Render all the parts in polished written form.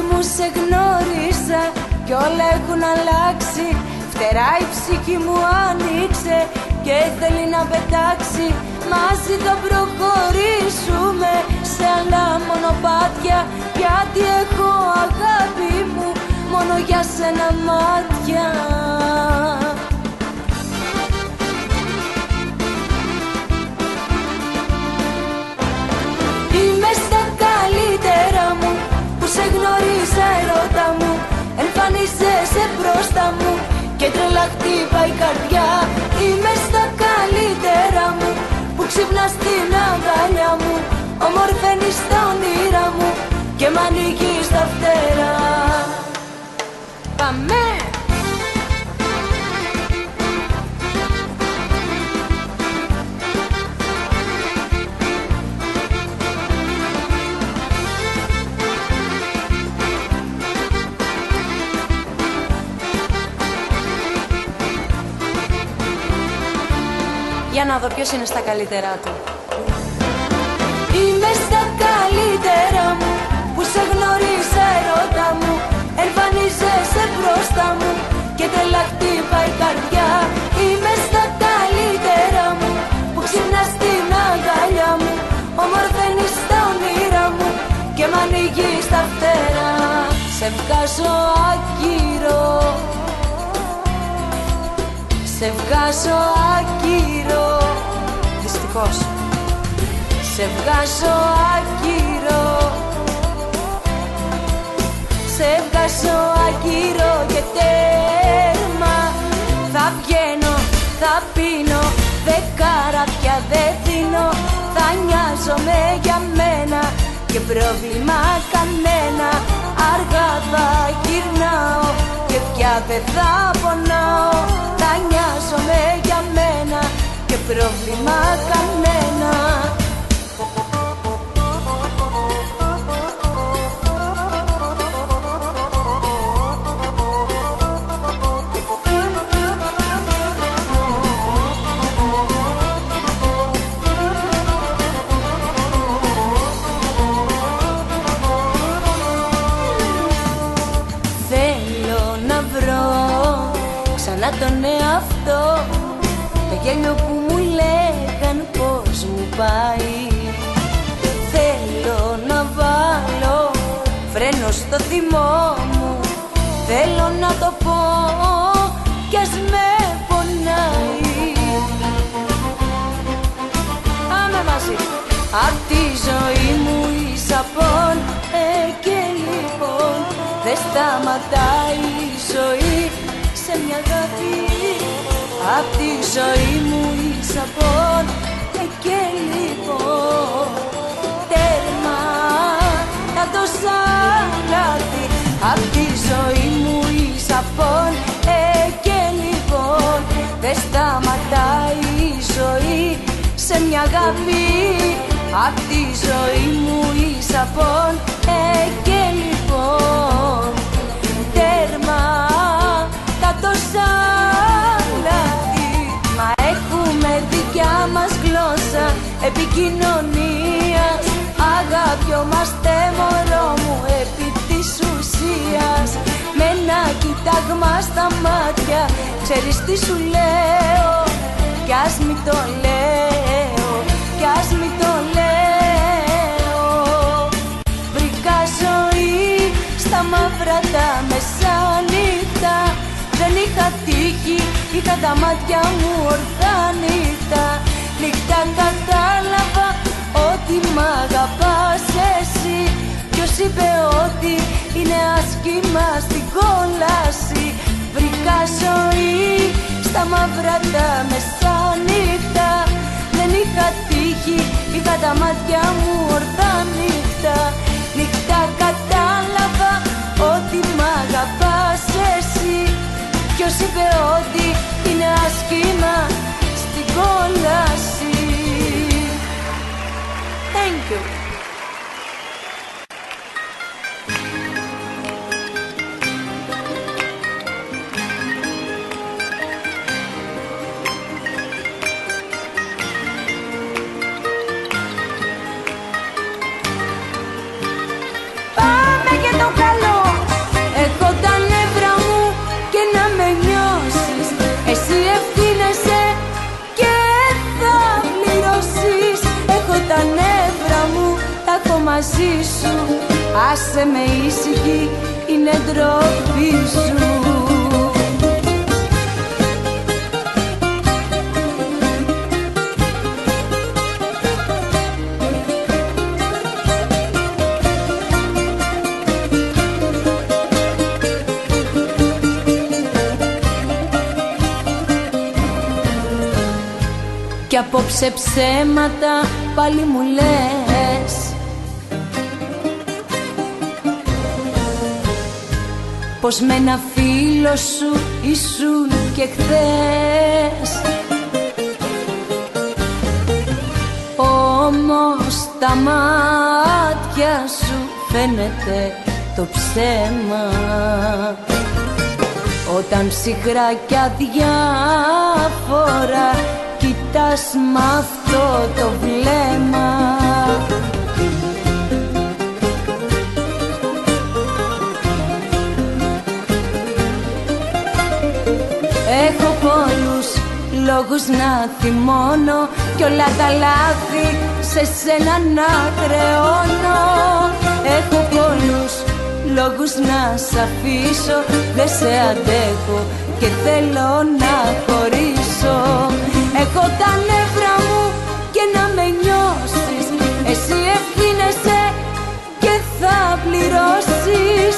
μου σε γνώρισα κι όλα έχουν αλλάξει. Φτερά η ψυχή μου άνοιξε και θέλει να πετάξει. Μαζί θα προχωρήσουμε σε άλλα μονοπάτια, γιατί έχω αγάπη μου μόνο για σένα μάτια. Είμαι στα καλύτερα μου που σε γνώρισα ερώτα μου. Εμφανίζεσαι μπροστά μου και τρελά χτύπα η καρδιά. Είμαι στα καλύτερα μου που ξυπνάς στην αγκαλιά μου. Ομορφαίνεις τα όνειρα μου και μ' ανοίγεις τα φτερά. Πάμε! Για να δω ποιος είναι στα καλύτερά του. Είμαι στα καλύτερα μου που σε γνώρισα ερώτα μου. Εμφανίζεσαι μπροστά μου και τρελά χτύπα η καρδιά. Είμαι στα καλύτερα μου που ξυπνάς στην αγκαλιά μου. Ομορφαίνεις τα όνειρα μου και μ' ανοίγεις τα φτερά. Σε βγάζω άκυρο, σε βγάζω άκυρο. Δυστυχώς. Σε βγάζω άκυρο, σε βγάζω άκυρο και τέρμα. Θα βγαίνω, θα πίνω, δεκάρα πια δεν δίνω. Θα νοιάζομαι για μένα και πρόβλημα κανένα. Αργά θα γυρνάω και πια δεν θα πονάω. Θα νοιάζομαι για μένα και πρόβλημα κανένα. Τον εαυτό, το γέλιο που μου λέγαν πως μου πάει. Θέλω να βάλω φρένο στο θυμό μου. Θέλω να το πω κι ας με πονάει. Πάμε μαζί. Απ' τη ζωή μου η σαπών και λοιπόν δεν σταματάει η ζωή σε μια αγάπη. Απ' τη ζωή μου η σαπών και λοιπόν τέρμα τα τόσα λάθη. Απ' τη ζωή μου η σαπών και λοιπόν δεν σταματάει η ζωή σε μια αγάπη. Απ' τη ζωή μου η σαπών και λοιπόν τέρμα τα τόσα λάθη. Μα έχουμε δικιά μας γλώσσα επικοινωνίας. Αγαπιόμαστε μωρό μου επί της ουσίας. Με ένα κοιτάγμα στα μάτια ξέρεις τι σου λέω. Κι ας μη το λέω, κι ας μη το λέω. Βρήκα ζωή στα μαύρα τα μεσάνυχτα. Δεν είχα τύχη, είχα τα μάτια μου ορθά νύχτα. Νύχτα κατάλαβα ότι μ' αγαπάς εσύ. Ποιος είπε ότι είναι άσχημα στην κόλαση. Βρήκα ζωή στα μαύρα τα μεσάνυχτα. Δεν είχα τύχη, είχα τα μάτια μου ορθά νύχτα. Νύχτα κατάλαβα ότι μ' αγαπάς εσύ. Ποιος είπε ότι είναι άσχημα στην κόλαση. Thank you. άσε με ήσυχη, είναι ντροπή σου. Κι απόψε ψέματα πάλι μου λες, πως με ένα φίλο σου ήσουν και χθες. Όμως τα μάτια σου φαίνεται το ψέμα, όταν ψυχρά κι αδιάφορα κοιτάς μ' αυτό το βλέμμα. Έχω πολλούς λόγους να θυμώνω κι όλα τα λάθη σε σένα να χρεώνω. Έχω πολλούς λόγους να σ' αφήσω, δεν σε αντέχω και θέλω να χωρίσω. Έχω τα νεύρα μου και να με νιώσεις, εσύ ευθύνεσαι και θα πληρώσεις.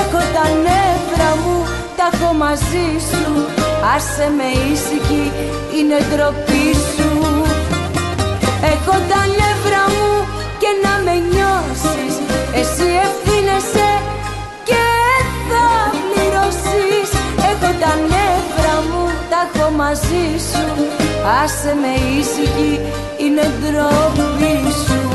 Έχω τα νεύρα μου, τα έχω μαζί σου, άσε με ήσυχη, είναι ντροπή σου. Έχω τα νεύρα μου και να με νιώσεις, εσύ ευθύνεσαι και θα πληρώσεις. Έχω τα νεύρα μου, τα έχω μαζί σου, άσε με ήσυχη, είναι ντροπή σου.